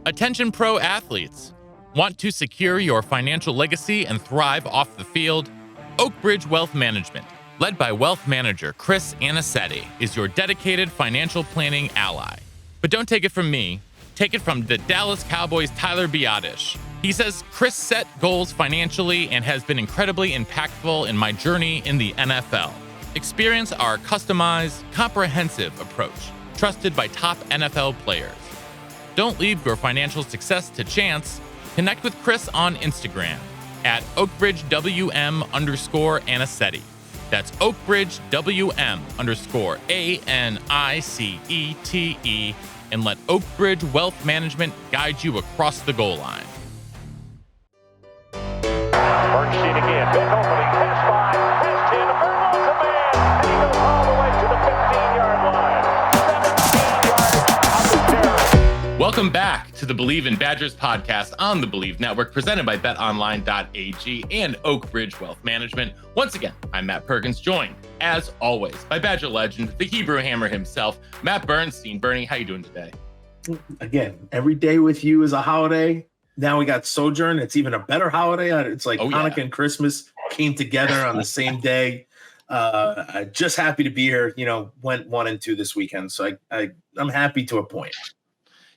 Attention pro athletes. Want to secure your financial legacy and thrive off the field? Oakbridge Wealth Management, led by wealth manager Chris Anicetti, is your dedicated financial planning ally. But don't take it from me. Take it from the Dallas Cowboys' Tyler Biadasz. He says, Chris set goals financially and has been incredibly impactful in my journey in the NFL. Experience our customized, comprehensive approach, trusted by top NFL players. Don't leave your financial success to chance. Connect with Chris on Instagram at OakbridgeWM_Anicetti. That's OakbridgeWM_ANICETE, and let Oakbridge Wealth Management guide you across the goal line. First sheet again, big opening, pass 5, pass 10, Vermont's a man, and he goes all the way to the 15-yard line. 17 yards of the carry. Welcome back to the Believe in Badgers podcast on the Believe Network, presented by BetOnline.ag and Oakbridge Wealth Management. Once again, I'm Matt Perkins, joined, as always, by Badger legend, the Hebrew Hammer himself, Matt Bernstein. Bernie, how you doing today? Again, every day with you is a holiday. Now we got Sojourn. It's even a better holiday. It's like Hanukkah and Christmas came together on the same day. Just happy to be here. Went 1 and 2 this weekend. So I'm happy to a point.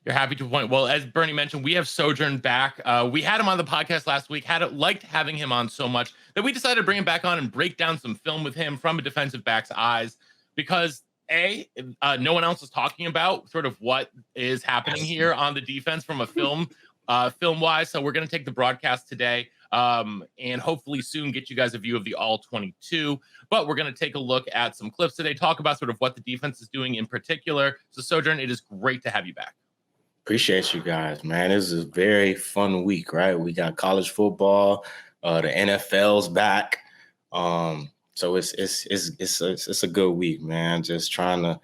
You're happy to a point. Well, as Bernie mentioned, we have Sojourn back. We had him on the podcast last week, liked having him on so much that we decided to bring him back on and break down some film with him from a defensive back's eyes, because no one else is talking about sort of what is happening here on the defense from a film-wise. So we're going to take the broadcast today and hopefully soon get you guys a view of the All-22. But we're going to take a look at some clips today, talk about sort of what the defense is doing in particular. So Sojourn, it is great to have you back. Appreciate you guys, man. This is a very fun week, right? We got college football, the NFL's back. So it's a good week, man. Just trying to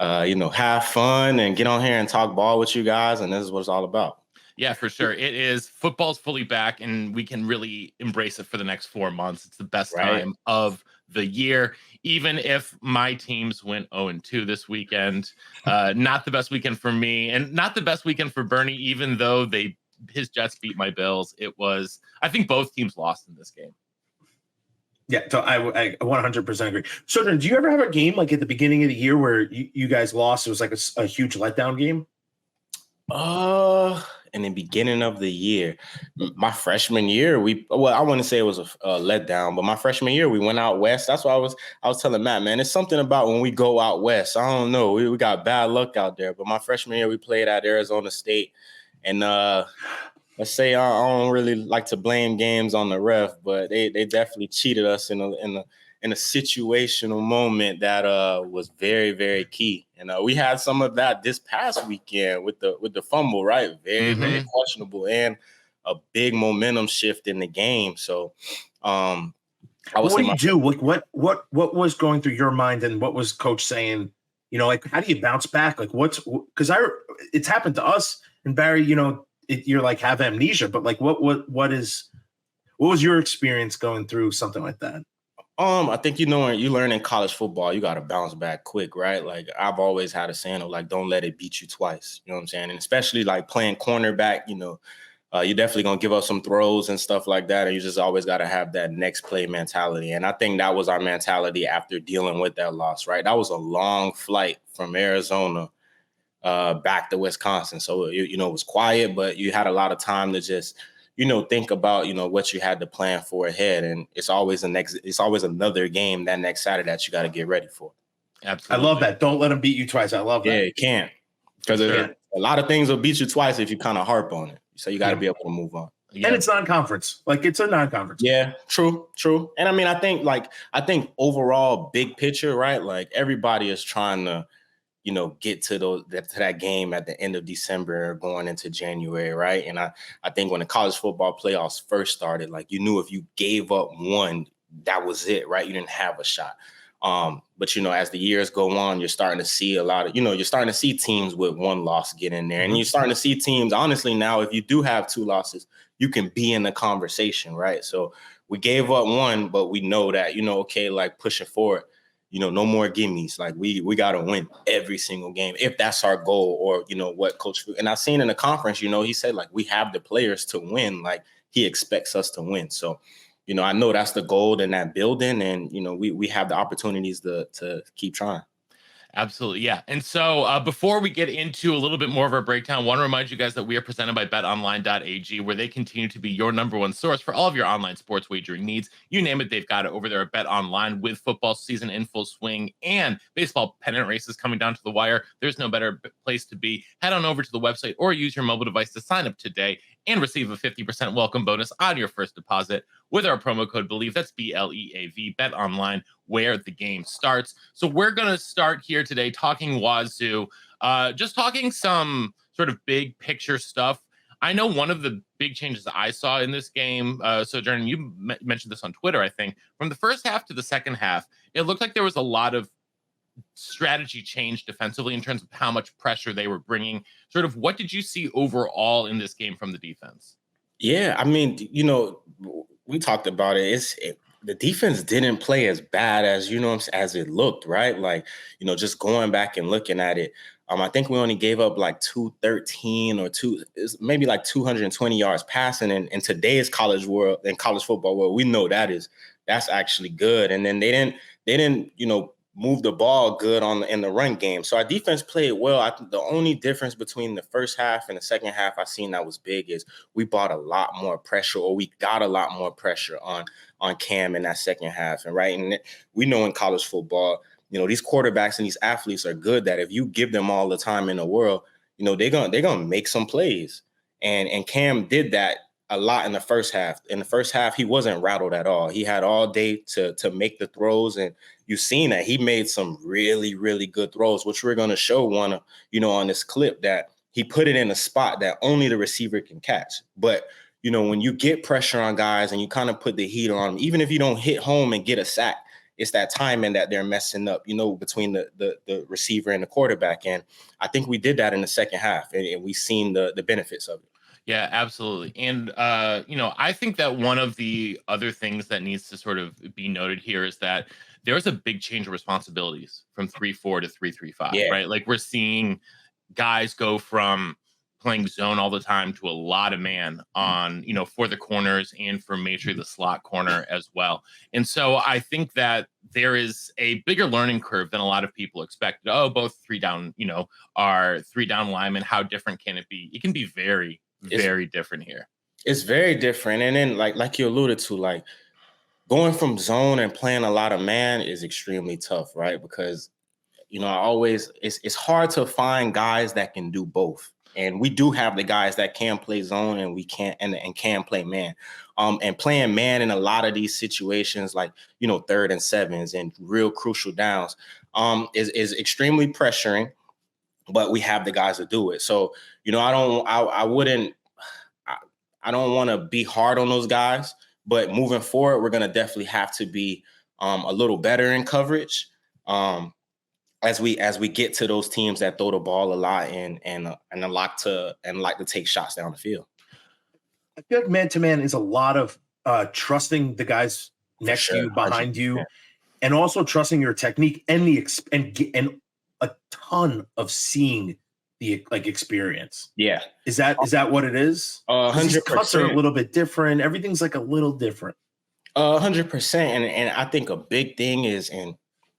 have fun and get on here and talk ball with you guys, and this is what it's all about. Yeah, for sure. It is. Football's fully back, and we can really embrace it for the next 4 months. It's the best time of the year, even if my teams went 0-2 this weekend. Not the best weekend for me, and not the best weekend for Bernie, even though his Jets beat my Bills. I think both teams lost in this game. Yeah, so I 100% agree. So, do you ever have a game like at the beginning of the year where you guys lost? It was like a huge letdown game? In the beginning of the year, my freshman year, I wouldn't say it was a letdown, but my freshman year, we went out west. That's what I was telling Matt, man, it's something about when we go out west. I don't know. We got bad luck out there, but my freshman year, we played at Arizona State, and let's say I don't really like to blame games on the ref, but they definitely cheated us in a situational moment that was very, very key. And we had some of that this past weekend with the fumble, right? Very, very questionable, and a big momentum shift in the game. So what do you do? What was going through your mind, and what was coach saying? How do you bounce back? Because it's happened to us, and Barry, you're like have amnesia, but like what was your experience going through something like that? I think when you learn in college football, you got to bounce back quick, right? Like I've always had a saying of like, don't let it beat you twice. You know what I'm saying? And especially like playing cornerback, you're definitely going to give up some throws and stuff like that. And you just always got to have that next play mentality. And I think that was our mentality after dealing with that loss, right? That was a long flight from Arizona back to Wisconsin. So, it was quiet, but you had a lot of time to just think about, what you had to plan for ahead. And it's always another game that next Saturday that you got to get ready for. Absolutely. I love that. Don't let them beat you twice. I love that. Yeah, you can't. Because a lot of things will beat you twice if you kind of harp on it. So you got to be able to move on. Yeah. And it's non-conference. Like it's a non-conference. Yeah, true. And I mean, I think overall big picture, right? Like everybody is trying to, get to that game at the end of December going into January, right? And I think when the college football playoffs first started, like you knew if you gave up one, that was it, right? You didn't have a shot. But as the years go on, you're starting to see a lot of, you're starting to see teams with one loss get in there. And you're starting to see teams, honestly, now, if you do have 2 losses, you can be in the conversation, right? So we gave up one, but we know that, like pushing forward, no more gimmies. Like we got to win every single game if that's our goal, or, what coach. And I've seen in the conference, he said like we have the players to win. Like he expects us to win. So, I know that's the goal in that building, and, we have the opportunities to keep trying. Absolutely. Yeah. And so before we get into a little bit more of our breakdown, I want to remind you guys that we are presented by betonline.ag, where they continue to be your number one source for all of your online sports wagering needs. You name it, they've got it over there at BetOnline. With football season in full swing and baseball pennant races coming down to the wire, there's no better place to be. Head on over to the website or use your mobile device to sign up today and receive a 50% welcome bonus on your first deposit with our promo code BELIEVE. That's BLEAV. BetOnline, where the game starts. So we're going to start here today talking Wazoo, just talking some sort of big picture stuff. I know one of the big changes I saw in this game, Sojourn, you mentioned this on Twitter, I think, from the first half to the second half, it looked like there was a lot of strategy change defensively in terms of how much pressure they were bringing. Sort of what did you see overall in this game from the defense? Yeah, I mean, we talked about it. The defense didn't play as bad as, as it looked, right? Like, just going back and looking at it, I think we only gave up like 213 or maybe like 220 yards passing. And in today's college football world, we know that's actually good. And then they didn't, move the ball good in the run game. So our defense played well. I think the only difference between the first half and the second half I seen that was big is we brought a lot more pressure, or we got a lot more pressure on Cam in that second half. And right, and we know in college football, these quarterbacks and these athletes are good, that if you give them all the time in the world, they're gonna make some plays. And Cam did that a lot in the first half. In the first half, he wasn't rattled at all. He had all day to make the throws, and you've seen that he made some really, really good throws, which we're going to show one, on this clip, that he put it in a spot that only the receiver can catch. But, when you get pressure on guys and you kind of put the heat on them, even if you don't hit home and get a sack, it's that timing that they're messing up, between the receiver and the quarterback. And I think we did that in the second half, and we've seen the benefits of it. Yeah, absolutely. And, I think that one of the other things that needs to sort of be noted here is that there's a big change of responsibilities from 3-4 to 3-3-5, right? Like we're seeing guys go from playing zone all the time to a lot of man on, for the corners and for majorly the slot corner as well. And so I think that there is a bigger learning curve than a lot of people expected. Oh, both three down linemen. How different can it be? It can be very different here. It's very different. And then like you alluded to, like going from zone and playing a lot of man is extremely tough, right? Because, it's hard to find guys that can do both. And we do have the guys that can play zone and we can't and can play man. And playing man in a lot of these situations, like, 3rd and 7s and real crucial downs, is extremely pressuring. But we have the guys to do it. So, I don't want to be hard on those guys, but moving forward, we're going to definitely have to be a little better in coverage as we get to those teams that throw the ball a lot and like to take shots down the field. I feel like man-to-man is a lot of trusting the guys next to you, behind you, and also trusting your technique and and a ton of seeing the experience. Yeah. Is that what it is? 100%. Cuts are a little bit different. Everything's like a little different. 100%. And I think a big thing is, and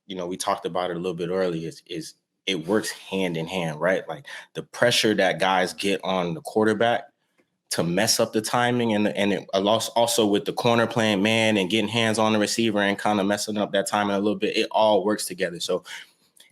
we talked about it a little bit earlier, is it works hand in hand, right? Like the pressure that guys get on the quarterback to mess up the timing, and it also with the corner playing man and getting hands on the receiver and kind of messing up that timing a little bit, it all works together. So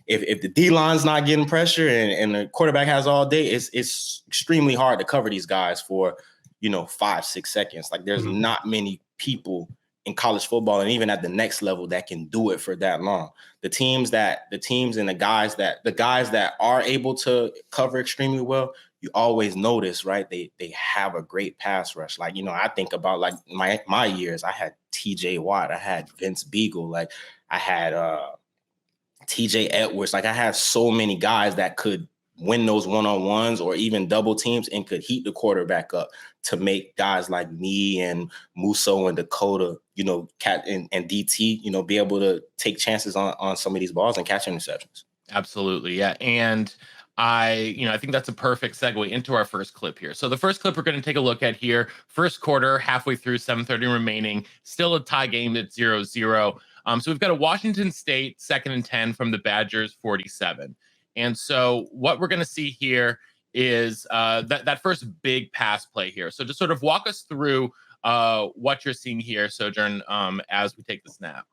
if the D-line's not getting pressure and the quarterback has all day, it's extremely hard to cover these guys for, 5-6 seconds. Like there's not many people in college football and even at the next level that can do it for that long. The teams and the guys that are able to cover extremely well, you always notice, right? They have a great pass rush. Like, I think about like my years, I had TJ Watt, I had Vince Beagle, I had TJ Edwards. I had so many guys that could win those one-on-ones or even double teams and could heat the quarterback up to make guys like me and Musso and Dakota, Cat and DT, be able to take chances on some of these balls and catch interceptions. Absolutely. Yeah. And I think that's a perfect segue into our first clip here. So the first clip we're going to take a look at here, first quarter, halfway through, 7:30 remaining, still a tie game at 0-0. So we've got a Washington State 2nd and 10 from the Badgers 47. And so what we're going to see here is that first big pass play here. So just sort of walk us through what you're seeing here, Sojourn, as we take the snap.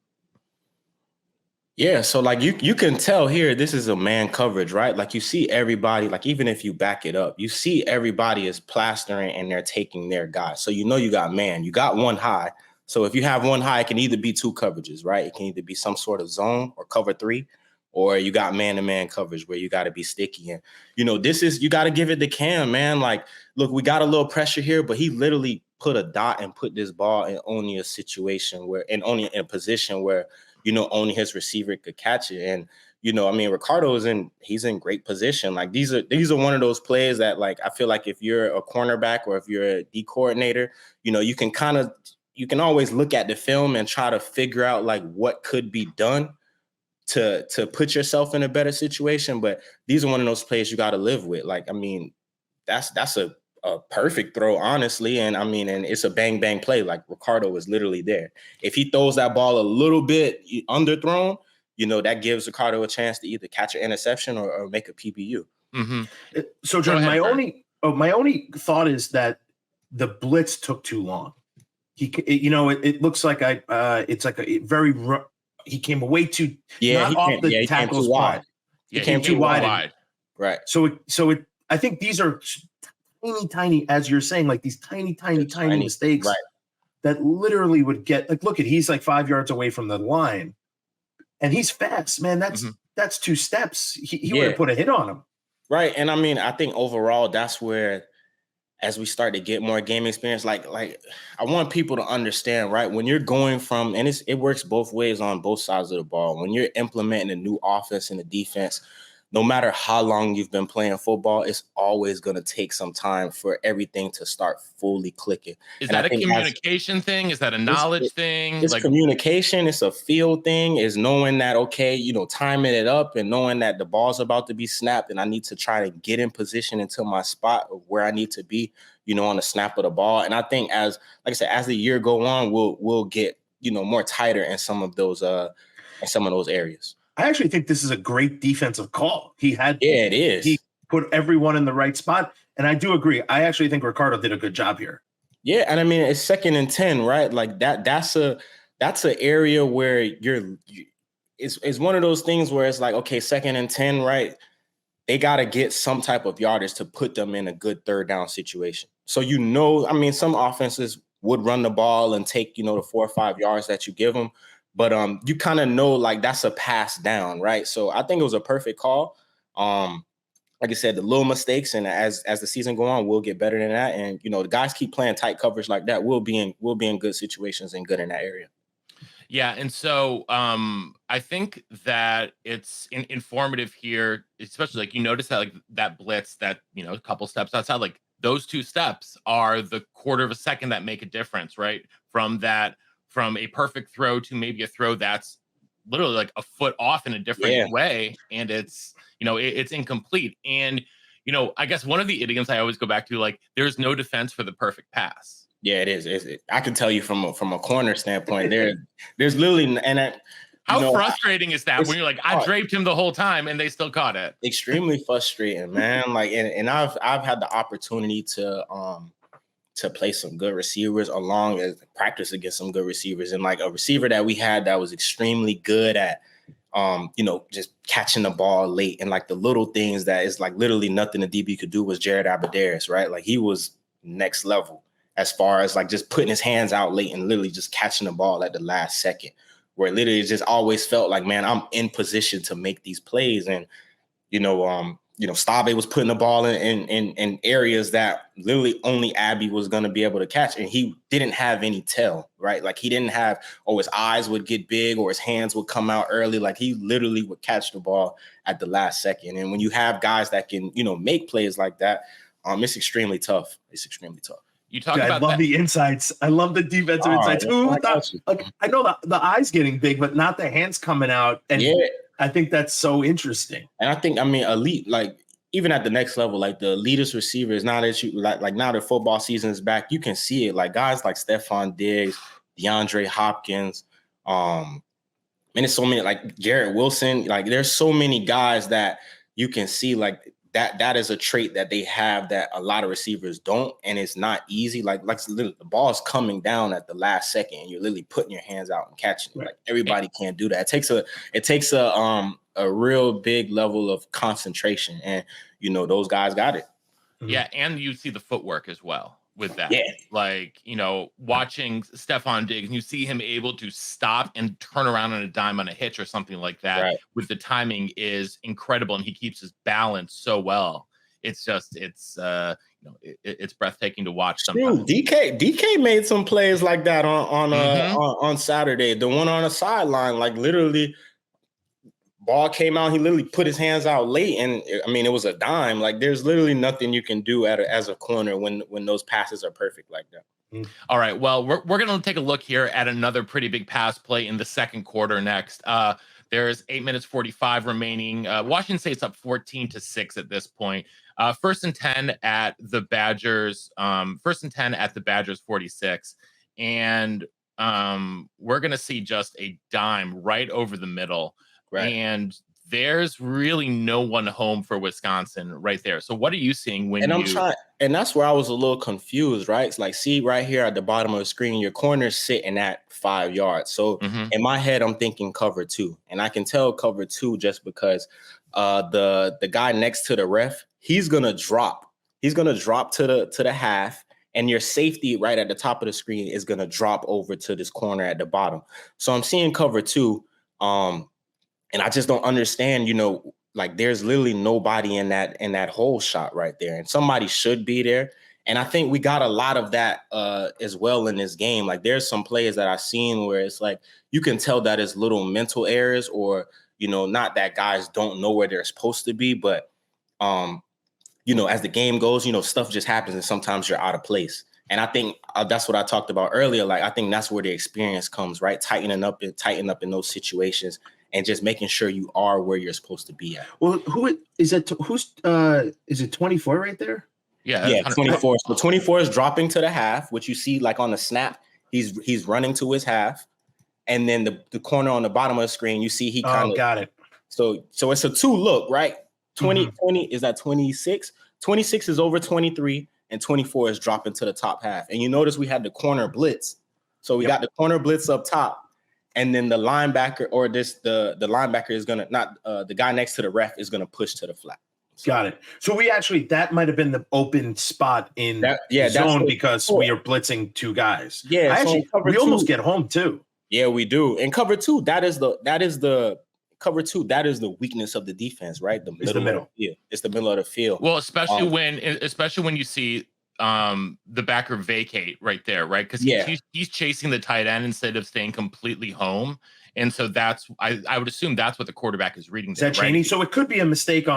Yeah, so like you can tell here, this is a man coverage, right? Like you see everybody, like even if you back it up, you see everybody is plastering and they're taking their guy. So you got man, you got one high. So if you have one high, it can either be two coverages, right? It can either be some sort of zone or cover three, or you got man-to-man coverage where you got to be sticky. And, you got to give it to Cam, man. Like, look, we got a little pressure here, but he literally put a dot and put this ball in only a situation only in a position where, only his receiver could catch it. And, Ricardo he's in great position. Like these are one of those plays that, like, I feel like if you're a cornerback or if you're a D coordinator, you can always look at the film and try to figure out like what could be done to put yourself in a better situation. But these are one of those plays you got to live with. Like, that's a perfect throw, honestly. And and it's a bang, bang play. Like Ricardo is literally there. If he throws that ball a little bit underthrown, that gives Ricardo a chance to either catch an interception or make a PBU. Mm-hmm. So, John, my only thought is that the blitz took too long. It looks like it's like a very he came away too not off the tackle's wide. He came too wide. Right. So I think these are tiny, as you're saying, like these tiny mistakes that literally would get like, he's like 5 yards away from the line and he's fast, man. That's 2 steps. He would have put a hit on him. Right. And I think overall that's where, as we start to get more game experience, like I want people to understand, right? When you're going from, and it works both ways on both sides of the ball. When you're implementing a new offense and a defense, no matter how long you've been playing football, it's always going to take some time for everything to start fully clicking. Is that a communication thing? Is that a knowledge thing? It's communication. It's a feel thing. Is knowing that, okay, timing it up and knowing that the ball's about to be snapped and I need to try to get in position into my spot of where I need to be, on the snap of the ball. And I think as the year go on, we'll get, more tighter in some of those areas. I actually think this is a great defensive call. It is. He put everyone in the right spot. And I do agree. I actually think Ricardo did a good job here. Yeah. And it's 2nd and 10, right? Like that's an area where it's one of those things where it's like, okay, 2nd and 10, right? They got to get some type of yardage to put them in a good 3rd down situation. So, some offenses would run the ball and take, the 4 or 5 yards that you give them. But you kind of know, like, that's a pass down, right? So I think it was a perfect call. Like I said, the little mistakes, and as the season go on, we'll get better than that. And the guys keep playing tight coverage like that. We'll be in good situations and good in that area. Yeah, and so I think that it's informative here, especially like you notice that like that blitz that a couple steps outside, like those 2 steps are the quarter of a second that make a difference, right? From a perfect throw to maybe a throw that's literally like a foot off in a different way, and it's it's incomplete. And I guess one of the idioms I always go back to, like, there's no defense for the perfect pass. Yeah, it is. I can tell you from a corner standpoint, there's literally how frustrating is that when you're like, I draped him the whole time and they still caught it? Extremely frustrating, man. Like, and I've had the opportunity to play some good receivers along as practice against some good receivers. And like a receiver that we had that was extremely good at, just catching the ball late and like the little things that is like literally nothing the DB could do was Jared Abadaris, right? Like he was next level as far as like just putting his hands out late and literally just catching the ball at the last second, where it literally just always felt like, man, I'm in position to make these plays. And, Stave was putting the ball in areas that literally only Abby was going to be able to catch. And he didn't have any tell, right? Like he didn't have, his eyes would get big or his hands would come out early. Like he literally would catch the ball at the last second. And when you have guys that can, make plays like that, it's extremely tough. It's extremely tough. You talk about I love the insights. I love the defensive insights. I know the eyes getting big, but not the hands coming out. And I think that's so interesting. And I think, elite, like even at the next level, like the elitist receivers, now that you like now that football season is back, you can see it. Like guys like Stephon Diggs, DeAndre Hopkins, and it's so many, like Garrett Wilson. Like there's so many guys that you can see like that is a trait that they have that a lot of receivers don't, and it's not easy. Like the ball's coming down at the last second, and you're literally putting your hands out and catching it. Right. Like everybody can't do that. It takes a real big level of concentration, and those guys got it. Yeah, and you see the footwork as well with that. Yeah. Like, watching Stephon Diggs, and you see him able to stop and turn around on a dime on a hitch or something like that. Right. With the timing is incredible, and he keeps his balance so well. It's just, it's breathtaking to watch sometimes. Dude, DK made some plays like that on Saturday. The one on the sideline, like literally, ball came out, he literally put his hands out late, and it was a dime. Like there's literally nothing you can do as a corner when those passes are perfect like that. All right, well, we're going to take a look here at another pretty big pass play in the second quarter next. There's 8 minutes 45 remaining. Washington State's up 14-6 at this point. First and 10 at the Badgers. 46, and we're going to see just a dime right over the middle. Right. And there's really no one home for Wisconsin right there. So what are you seeing when and that's where I was a little confused, right? It's like, see right here at the bottom of the screen, your corner's sitting at 5 yards. So in my head, I'm thinking cover 2. And I can tell cover 2 just because the guy next to the ref, he's gonna drop. He's gonna drop to the half. And your safety right at the top of the screen is gonna drop over to this corner at the bottom. So I'm seeing cover 2. And I just don't understand, like there's literally nobody in that whole shot right there. And somebody should be there. And I think we got a lot of that as well in this game. Like there's some plays that I've seen where it's like, you can tell that it's little mental errors or, not that guys don't know where they're supposed to be. But, as the game goes, stuff just happens and sometimes you're out of place. And I think that's what I talked about earlier. Like, I think that's where the experience comes, right? Tighten up in those situations. And just making sure you are where you're supposed to be at. Well, is it 24 right there? Yeah, 24. So 24 is dropping to the half, which you see like on the snap, he's running to his half. And then the corner on the bottom of the screen, you see he kind of got it. So it's a 2 look, right? 20 is that 26? 26 is over 23, and 24 is dropping to the top half. And you notice we had the corner blitz. So we got the corner blitz up top. And then the linebacker or the linebacker is going to the guy next to the ref is going to push to the flat. So, got it. So that might've been the open spot in zone because we are blitzing 2 guys. Yeah. We almost get home too. Yeah, we do. And cover 2, that is the weakness of the defense, right? It's the middle. Yeah. It's the middle of the field. Well, especially when you see the backer vacate right there, right? Because he's chasing the tight end instead of staying completely home, and so that's I would assume that's what the quarterback is reading. Is that Chaney? Right? So it could be a mistake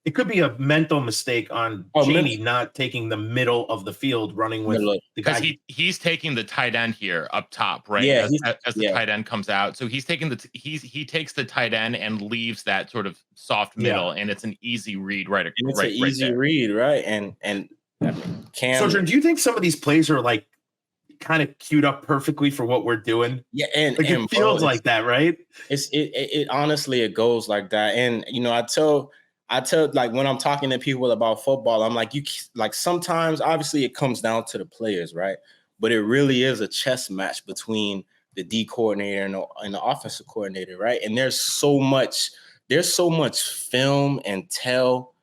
it could be a mental mistake on Chaney not taking the middle of the field, running with the guy. Because he's taking the tight end here up top, right? Yeah, as the tight end comes out, so he's taking he takes the tight end and leaves that sort of soft middle, and it's an easy read, right? And it's an easy read, right? And Sojourn, do you think some of these plays are like kind of queued up perfectly for what we're doing? Yeah, and it feels like that, right? It honestly it goes like that. And I tell like when I'm talking to people about football, I'm like, sometimes obviously it comes down to the players, right? But it really is a chess match between the D coordinator and the offensive coordinator, right? And there's so much film and tell,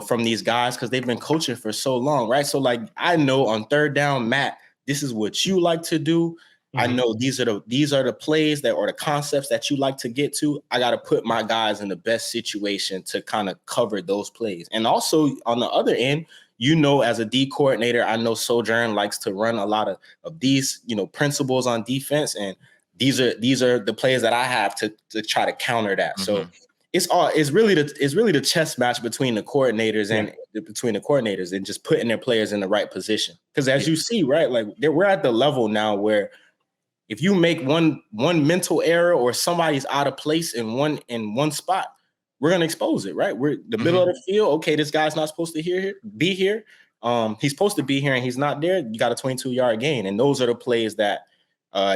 from these guys because they've been coaching for so long, right? So like I know on third down, Matt, this is what you like to do. I know these are the plays that or the concepts that you like to get to. I got to put my guys in the best situation to kind of cover those plays. And also on the other end, as a D coordinator, I know Sojourn likes to run a lot of these, principles on defense. And these are the plays that I have to try to counter that. So it's really the chess match between the coordinators and just putting their players in the right position. Because as you see, right, like we're at the level now where if you make one mental error or somebody's out of place in one spot, we're gonna expose it, right? We're the middle of the field. Okay, this guy's not supposed to be here. He's supposed to be here and he's not there. You got a 22-yard gain, and those are the plays that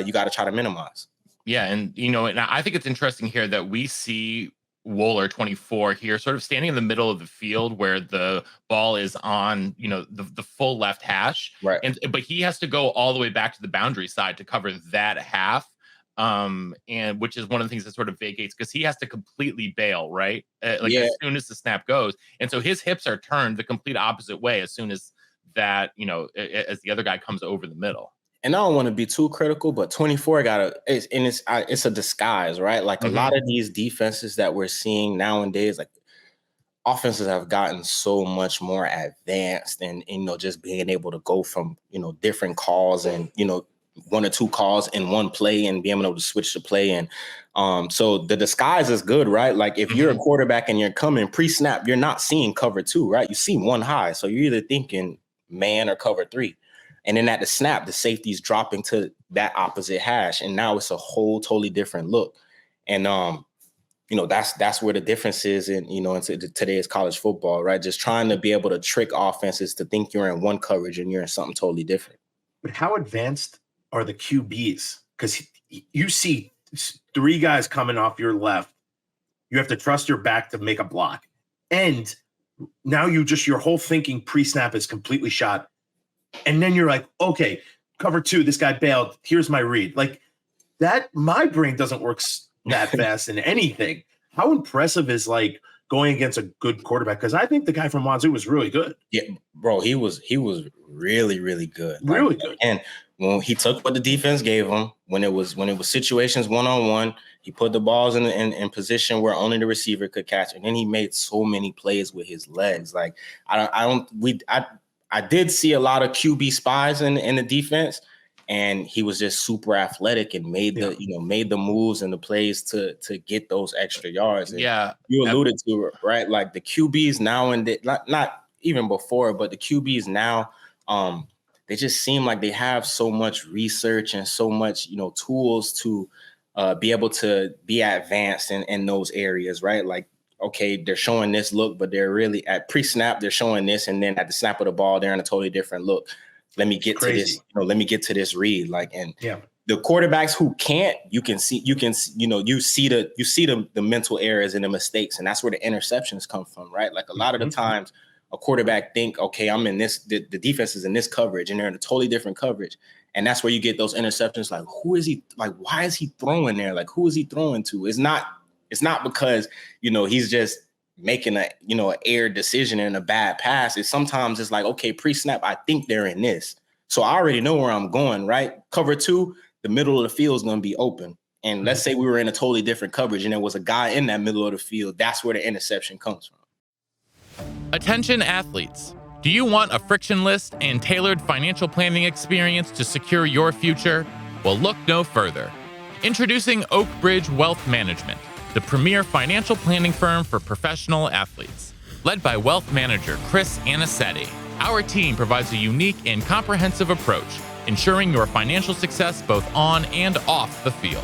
you got to try to minimize. Yeah, and and I think it's interesting here that we see Wohler 24 here sort of standing in the middle of the field where the ball is on the full left hash, right? But he has to go all the way back to the boundary side to cover that half, and which is one of the things that sort of vacates because he has to completely bail, right? As soon as the snap goes, and so his hips are turned the complete opposite way as soon as that as the other guy comes over the middle. And I don't want to be too critical, but 24 it's a disguise, right? Like a lot of these defenses that we're seeing nowadays, like offenses have gotten so much more advanced and just being able to go from, different calls and, one or two calls in one play and being able to switch the play. And so the disguise is good, right? Like if you're a quarterback and you're coming pre-snap, you're not seeing cover 2, right? You see one high. So you're either thinking man or cover 3. And then at the snap, the safety's dropping to that opposite hash. And now it's a whole totally different look. And, that's where the difference is in today's college football, right? Just trying to be able to trick offenses to think you're in one coverage and you're in something totally different. But how advanced are the QBs? Because you see 3 guys coming off your left. You have to trust your back to make a block. And now your whole thinking pre-snap is completely shot. And then you're like, okay, cover 2, this guy bailed. Here's my read. Like that, my brain doesn't work that fast in anything. How impressive is like going against a good quarterback? Because I think the guy from Wazoo was really good. Yeah, bro, he was really, really good. Really good. And when he took what the defense gave him, when it was situations one-on-one, he put the balls in position where only the receiver could catch. And then he made so many plays with his legs. Like I did see a lot of QB spies in the defense, and he was just super athletic and made the moves and the plays to get those extra yards. And you alluded to it, right? Like the QBs now not even before, but the QBs now, they just seem like they have so much research and so much tools to be able to be advanced in those areas, right? Like, okay, they're showing this look, but they're really at pre-snap, they're showing this. And then at the snap of the ball, they're in a totally different look. Let me get to this, let me get to this read. Like, and the quarterbacks who can't, you see the mental errors and the mistakes. And that's where the interceptions come from, right? Like a lot of the times a quarterback think, okay, I'm in this, the defense is in this coverage and they're in a totally different coverage. And that's where you get those interceptions. Like, who is he? Like, why is he throwing there? Like, who is he throwing to? It's not because, he's just making an air decision and a bad pass. Sometimes it's like, okay, pre-snap, I think they're in this. So I already know where I'm going, right? Cover 2, the middle of the field is going to be open. And let's say we were in a totally different coverage and there was a guy in that middle of the field. That's where the interception comes from. Attention athletes. Do you want a frictionless and tailored financial planning experience to secure your future? Well, look no further. Introducing Oak Bridge Wealth Management, the premier financial planning firm for professional athletes. Led by wealth manager Chris Anicetti, our team provides a unique and comprehensive approach, ensuring your financial success both on and off the field.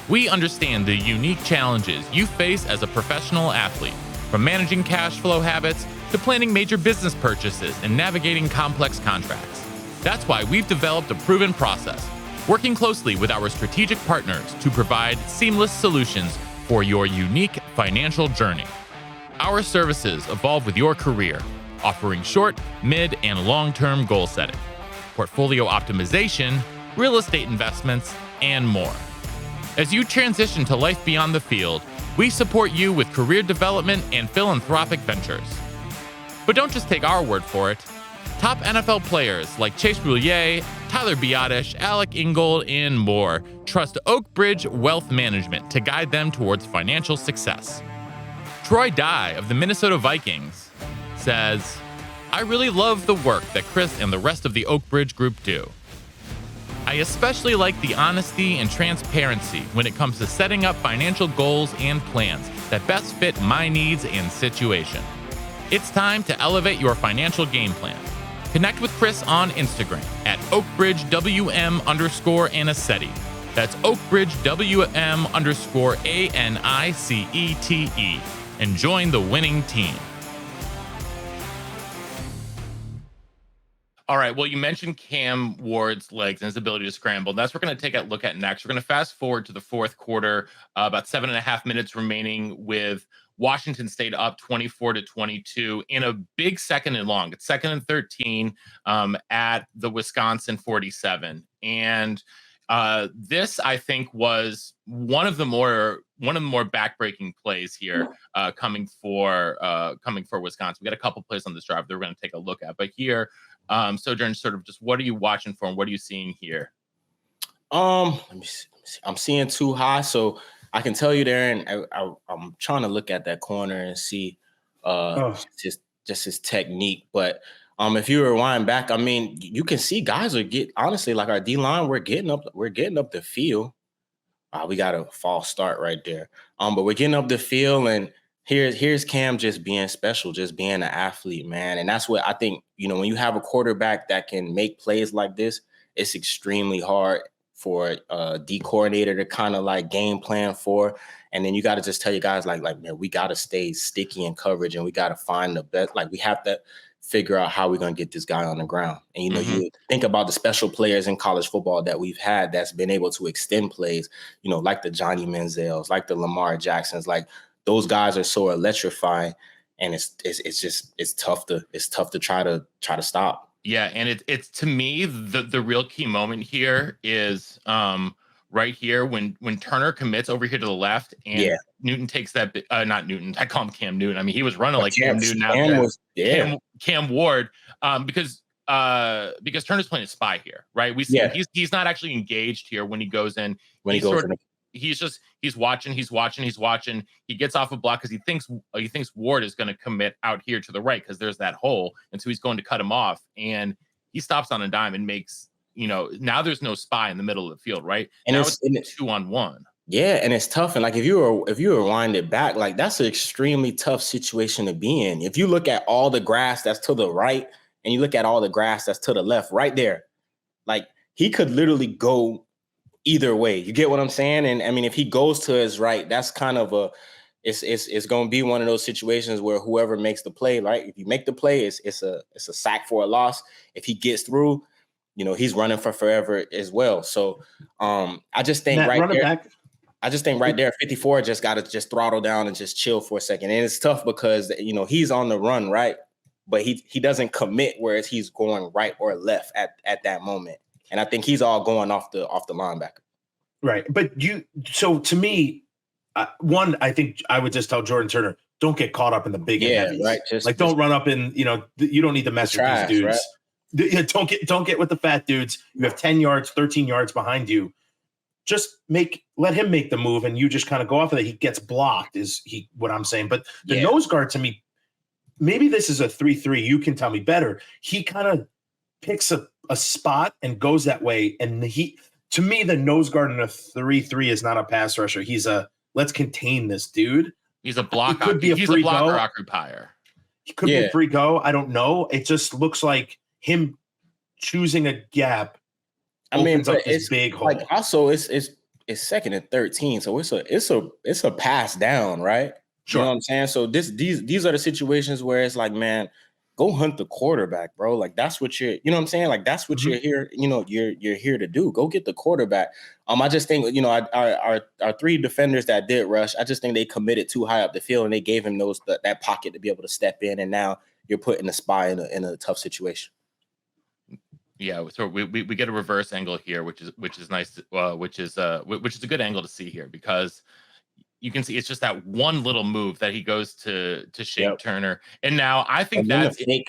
We understand the unique challenges you face as a professional athlete, from managing cash flow habits to planning major business purchases and navigating complex contracts. That's why we've developed a proven process, working closely with our strategic partners to provide seamless solutions for your unique financial journey. Our services evolve with your career, offering short, mid, and long-term goal setting, portfolio optimization, real estate investments, and more. As you transition to life beyond the field, we support you with career development and philanthropic ventures. But don't just take our word for it. Top NFL players like Chase Boulier, Tyler Biotish, Alec Ingold, and more trust Oak Bridge Wealth Management to guide them towards financial success. Troy Dye of the Minnesota Vikings says, I really love the work that Chris and the rest of the Oak Bridge group do. I especially like the honesty and transparency when it comes to setting up financial goals and plans that best fit my needs and situation. It's time to elevate your financial game plan. Connect with Chris on Instagram at OakBridgeWM_Anicete. That's OakBridgeWM_ANICETE. And join the winning team. All right. Well, you mentioned Cam Ward's legs and his ability to scramble. That's what we're going to take a look at next. We're going to fast forward to the fourth quarter, about 7.5 minutes remaining with Washington State up 24-22 in a big second and long. It's 2nd and 13 at the Wisconsin 47. And this, I think, was one of the more backbreaking plays here coming for Wisconsin. We got a couple plays on this drive that we're going to take a look at, but here, Sojourn, sort of just what are you watching for and what are you seeing here? Let me see. I'm seeing too high, so I can tell you there, and I'm trying to look at that corner and see just his technique. But if you rewind back, I mean, you can see guys are honestly, like our D line, we're getting up the field. We got a false start right there. But we're getting up the field, and here's Cam just being special, just being an athlete, man. And that's what I think, when you have a quarterback that can make plays like this, it's extremely hard for a D coordinator to kind of like game plan for. And then you got to just tell your guys like, man, we got to stay sticky in coverage and we got to find the best. Like we have to figure out how we're going to get this guy on the ground. And, you think about the special players in college football that we've had that's been able to extend plays, like the Johnny Manziels, like the Lamar Jacksons, like those guys are so electrifying. And it's tough to try to stop. Yeah, and it's to me the real key moment here is right here when Turner commits over here to the left and Newton takes that not Newton, I call him Cam Newton. I mean, he was running like Cam Newton out there. Cam Ward because Turner's playing a spy here, right? We see he's not actually engaged here when he goes in. He's watching. He gets off a block because he thinks Ward is going to commit out here to the right because there's that hole, and so he's going to cut him off. And he stops on a dime and makes now there's no spy in the middle of the field, right? And now it's 2-on-1. Yeah, and it's tough. And like if you rewind it back, like that's an extremely tough situation to be in. If you look at all the grass that's to the right, and you look at all the grass that's to the left, right there, like he could literally go either way. You get what I'm saying? And I mean, if he goes to his right, that's kind of it's going to be one of those situations where whoever makes the play, right? If you make the play, it's a sack for a loss. If he gets through, he's running for forever as well. So I just think I just think right there, 54 just got to just throttle down and just chill for a second. And it's tough because, he's on the run, right? But he doesn't commit, whereas he's going right or left at that moment. And I think he's all going off the linebacker. Right. But so to me, I think I would just tell Jordan Turner, don't get caught up in the big and heavies. Right. Don't run up in, you don't need to mess with these dudes. Right? Don't get with the fat dudes. You have 10 yards, 13 yards behind you. Just let him make the move and you just kind of go off of it. He gets blocked is what I'm saying. But the nose guard to me, maybe this is a 3-3. You can tell me better. He kind of picks a spot and goes that way. And to me, the nose guard in a 3-3 is not a pass rusher. He's let's contain this dude. He's a block. He's a blocker occupier. He could be a free go. I don't know. It just looks like him choosing a gap. Opens up this big hole. Like also, it's 2nd and 13, so it's a pass down, right? Sure. You know what I'm saying? So these are the situations where it's like, man, go hunt the quarterback, bro. Like that's what you're, you know what I'm saying? Like that's what you're here, you're here to do. Go get the quarterback. I just think, our 3 defenders that did rush, I just think they committed too high up the field and they gave him that pocket to be able to step in. And now you're putting the spy in a tough situation. Yeah, so we get a reverse angle here, which is nice, which is a good angle to see here because you can see it's just that one little move that he goes to shake Turner, and now I think that's the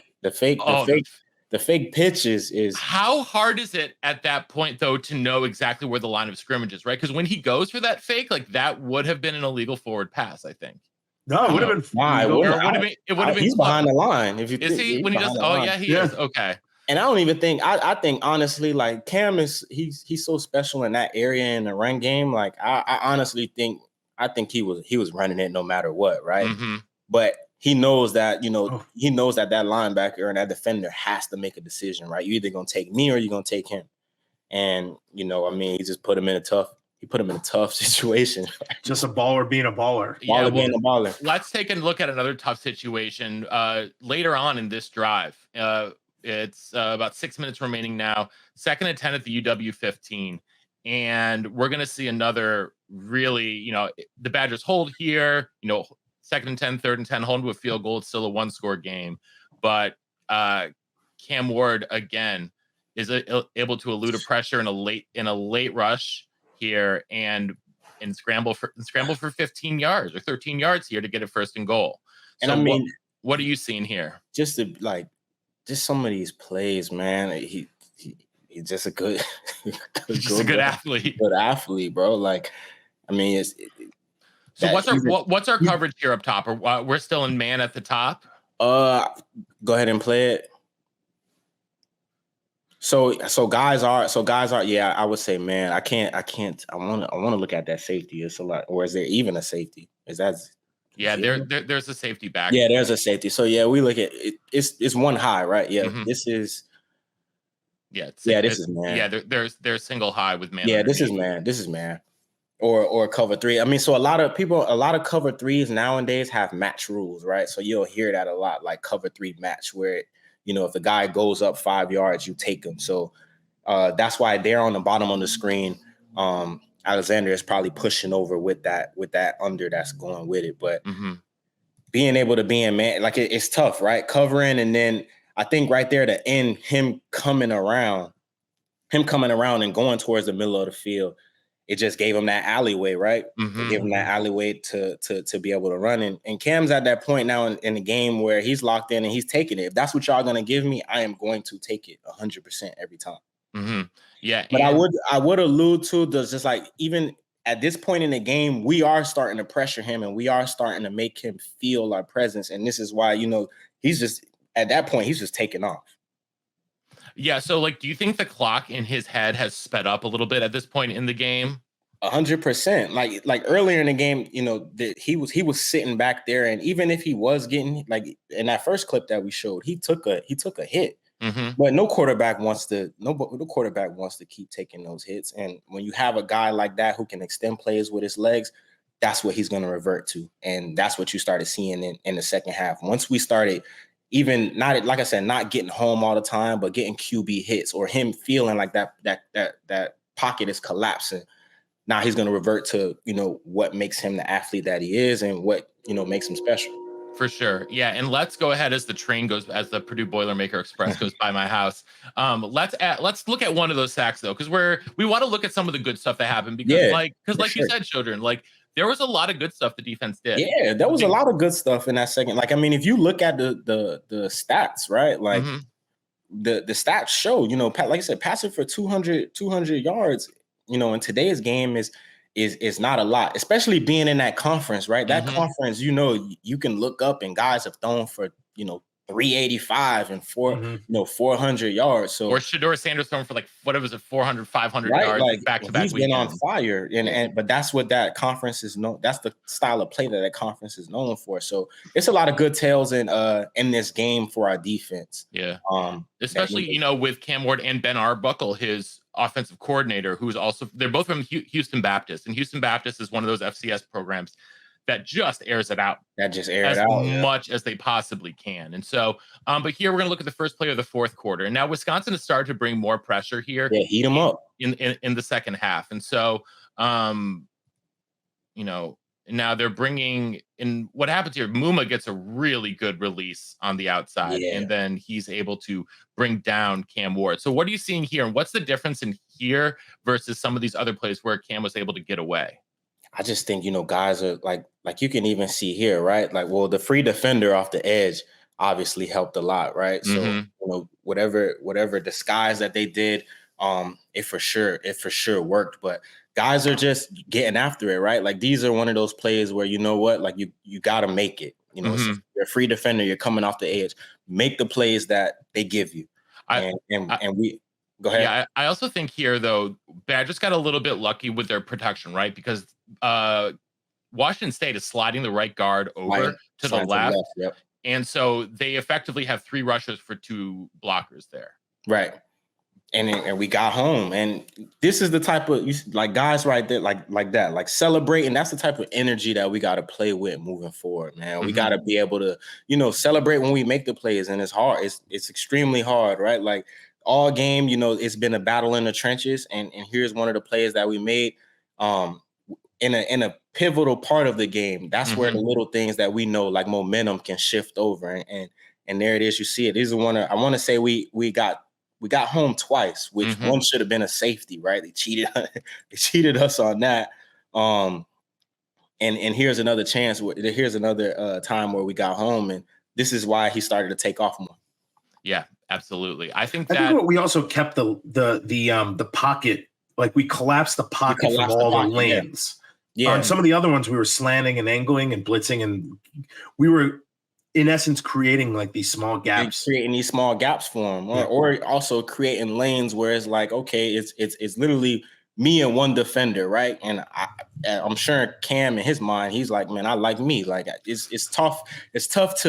the fake pitch is how hard is it at that point though to know exactly where the line of scrimmage is, right? Because when he goes for that fake, like that would have been an illegal forward pass, I think. No, it would have been. Nah, it legal. wouldn't. Or it would have been He's close. behind the line. If you Is he when he does? Oh yeah, he is. Okay. And I don't even think I think honestly, like Cam he's so special in that area in the run game. Like I honestly think he was running it no matter what, right? Mm-hmm. But he knows that, he knows that linebacker and that defender has to make a decision, right? You're either gonna take me or you're gonna take him. And he just put him in a tough situation. Just a baller being a baller. Being a baller. Let's take a look at another tough situation later on in this drive. It's about 6 minutes remaining now. 2nd and 10 at the UW 15. And we're going to see another really, the Badgers hold here, 2nd and 10, 3rd and 10, hold to a field goal. It's still a 1-score game. But Cam Ward, again, is able to elude a pressure in a late rush here and scramble for 15 yards or 13 yards here to get a 1st and goal. So and what are you seeing here? Just some of these plays, man. He's just a good, a good athlete. Good athlete, bro. Like, so what's our coverage here up top? Or we're still in man at the top. Go ahead and play it. So guys are. Yeah, I would say, man. I can't. I want to look at that safety. It's a lot. Or is there even a safety? Is that? Yeah, there's a safety back. Yeah, there's a safety. So yeah, we look at it. It's one high, right? Yeah, This is. Yeah, this is man. Yeah, there's single high with man. Yeah, this is man. Or cover 3. So a lot of cover 3s nowadays have match rules, right? So you'll hear that a lot, like cover 3 match, where if the guy goes up 5 yards, you take him. So that's why there on the bottom of the screen, Alexander is probably pushing over with that under that's going with it. But being able to be in man, like it's tough, right? Covering, and then I think right there to end him coming around and going towards the middle of the field, it just gave him that alleyway, right? It gave him that alleyway to be able to run. And Cam's at that point now in the game where he's locked in and he's taking it. If that's what y'all going to give me, I am going to take it 100% every time. Yeah. But I would allude to just like, even at this point in the game, we are starting to pressure him and we are starting to make him feel our presence. And this is why, he's just, at that point, he's just taking off. Yeah. So, do you think the clock in his head has sped up a little bit at this point in the game? 100%. Like earlier in the game, he was sitting back there, and even if he was getting, like in that first clip that we showed, he took a hit. But no quarterback wants to keep taking those hits. And when you have a guy like that who can extend plays with his legs, that's what he's going to revert to, and that's what you started seeing in the second half. Once we started. Even not, like I said, not getting home all the time, but getting QB hits or him feeling like that pocket is collapsing. Now he's going to revert to, what makes him the athlete that he is and what, makes him special. For sure. Yeah. And let's go ahead as the the Purdue Boilermaker Express goes by my house. Let's look at one of those sacks though, because we want to look at some of the good stuff that happened because you said, Sojourn, there was a lot of good stuff the defense did. Yeah, there was a lot of good stuff in that second. If you look at the stats, right? The stats show, like I said, passing for 200 yards, in today's game is not a lot, especially being in that conference, right? That conference, you can look up and guys have thrown for, 385 and 400 yards. So, or Shedeur Sanders throwing for 400, 500 yards back to back. He's been on fire, but that's what that conference is known. That's the style of play that conference is known for. So it's a lot of good tales in this game for our defense. Yeah, especially with Cam Ward and Ben Arbuckle, his offensive coordinator, who's also they're both from Houston Baptist, and Houston Baptist is one of those FCS programs that just airs it out. Much as they possibly can. And so, but here we're going to look at the first play of the fourth quarter. And now Wisconsin has started to bring more pressure here. Yeah, heat them up in the second half. And so, now they're bringing in what happens here. Muma gets a really good release on the outside, and then he's able to bring down Cam Ward. So what are you seeing here? And what's the difference in here versus some of these other plays where Cam was able to get away? I just think, guys are like you can even see here, right? The free defender off the edge, obviously helped a lot, right? So, Mhm. whatever disguise that they did, it for sure worked. But guys are just getting after it, right? Like these are one of those plays where like you gotta make it. Mhm. You're a free defender, you're coming off the edge, make the plays that they give you, I and we go ahead. Yeah, I also think here though, Badgers got a little bit lucky with their protection, right? Because Washington State is sliding the right guard over to the Slide to the left, left, yep. and so they effectively have 3 rushers for 2 blockers there. Right. And we got home, and this is the type of like guys right there, like that, like celebrating. That's the type of energy that we got to play with moving forward, man. We got to be able to, celebrate when we make the plays, and it's hard. It's extremely hard, right? Like all game, it's been a battle in the trenches, and here's one of the plays that we made, in a pivotal part of the game. That's where the little things that we know, like momentum, can shift over, and there it is. You see it. These are I want to say we got home twice, which one should have been a safety, right? They cheated us on that. And here's another chance. Here's another time where we got home, and this is why he started to take off more. Yeah, absolutely. I think we also kept the pocket, like we collapsed the pocket from all the lanes. Yeah. On some of the other ones, we were slanting and angling and blitzing, and we were, in essence, creating like these small gaps. Creating these small gaps for him, or also creating lanes where it's like, okay, it's literally me and one defender, right? And I'm sure Cam, in his mind, he's like, man, I like me. Like it's tough. It's tough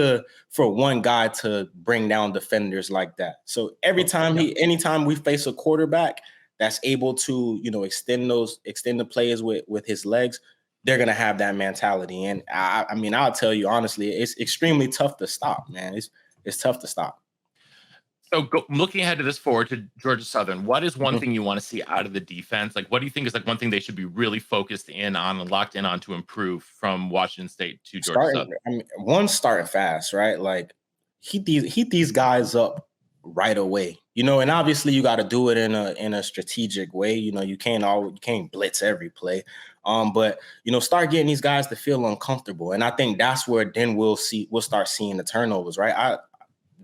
for one guy to bring down defenders like that. So anytime we face a quarterback that's able to, extend the plays with his legs, they're going to have that mentality. And I mean, I'll tell you honestly, it's extremely tough to stop, man. It's tough to stop. So looking ahead to this forward to Georgia Southern, what is one thing you want to see out of the defense? Like, what do you think is like one thing they should be really focused in on and locked in on to improve from Washington State to Georgia Southern? I mean, starting fast, right? Like heat these guys up right away, and obviously you got to do it in a strategic way. You can't blitz every play. But start getting these guys to feel uncomfortable. And I think that's where then we'll start seeing the turnovers, right?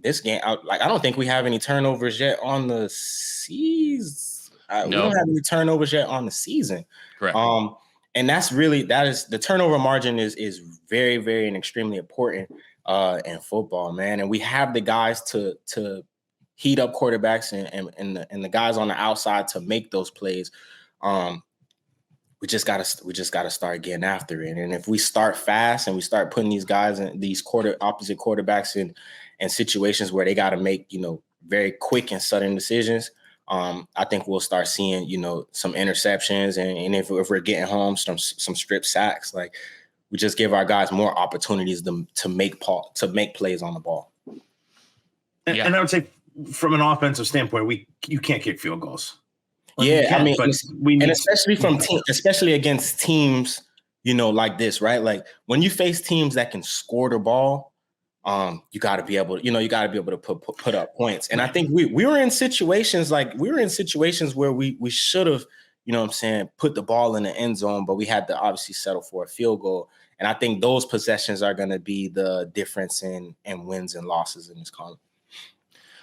This game, I don't think we have any turnovers yet on the season. We don't have any turnovers yet on the season. Correct. And that is the turnover margin is very, very and extremely important in football, man. And we have the guys to heat up quarterbacks and the guys on the outside to make those plays. We just gotta start getting after it. And if we start fast and we start putting these guys in these opposite quarterbacks in situations where they got to make, very quick and sudden decisions, I think we'll start seeing, some interceptions. And if we're getting home, some strip sacks, like we just give our guys more opportunities to make plays on the ball. And I would say from an offensive standpoint, you can't kick field goals. Especially against teams, like this, right? Like when you face teams that can score the ball, you got to be able to put up points. And I think we were in situations where we should have, put the ball in the end zone, but we had to obviously settle for a field goal. And I think those possessions are going to be the difference in wins and losses in this column.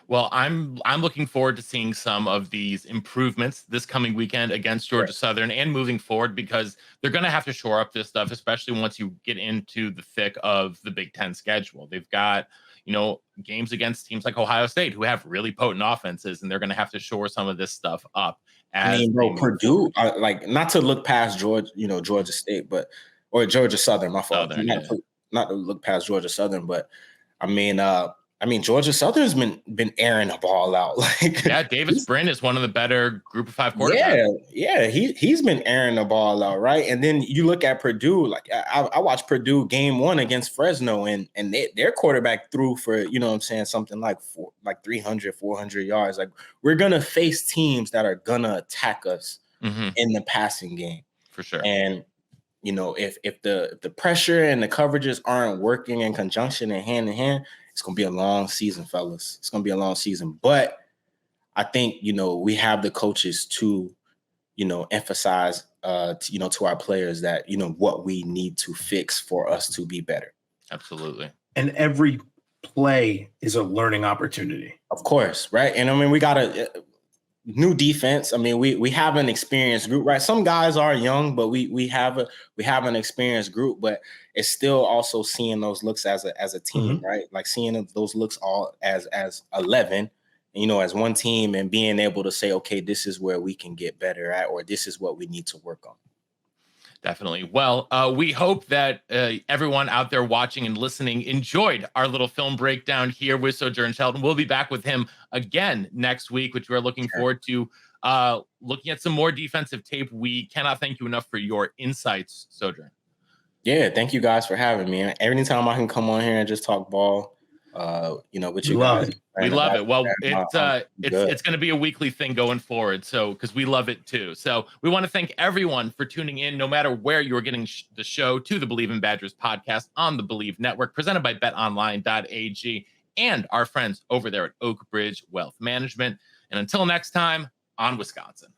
Well, I'm looking forward to seeing some of these improvements this coming weekend against Georgia Southern and moving forward, because they're going to have to shore up this stuff, especially once you get into the thick of the Big Ten schedule. They've got, games against teams like Ohio State who have really potent offenses, and they're going to have to shore some of this stuff up. Purdue, not to look past Georgia State, or Georgia Southern, my fault. Not to look past Georgia Southern, but Georgia Southern's been airing the ball out. David Sprint is one of the better Group of 5 quarterbacks. Yeah, he's been airing the ball out, right? And then you look at Purdue. Like I watched Purdue game 1 against Fresno, and their quarterback threw for something like 300, 400 yards. Like we're gonna face teams that are gonna attack us in the passing game for sure. And if the pressure and the coverages aren't working in conjunction and hand in hand, it's going to be a long season, fellas. It's going to be a long season. But I think, we have the coaches to, emphasize, to our players that, what we need to fix for us to be better. Absolutely. And every play is a learning opportunity. Of course, right? And I mean, we got a new defense. I mean, we have an experienced group, right? Some guys are young, but we have an experienced group, but it's still also seeing those looks as a team, right? Like seeing those looks all as 11, as one team, and being able to say, okay, this is where we can get better at, or this is what we need to work on. Definitely. Well, we hope that everyone out there watching and listening enjoyed our little film breakdown here with Sojourn Shelton. We'll be back with him again next week, which we're looking forward to looking at some more defensive tape. We cannot thank you enough for your insights, Sojourn. Yeah, thank you guys for having me. Anytime I can come on here and just talk ball, with you Love guys. it. We love it. Well, it's going to be a weekly thing going forward. So, because we love it too. So we want to thank everyone for tuning in, no matter where you're getting the show, to the Believe in Badgers podcast on the Believe Network, presented by betonline.ag and our friends over there at Oak Bridge Wealth Management. And until next time, on Wisconsin.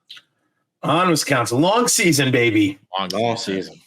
On Wisconsin. Long season, baby. Long season.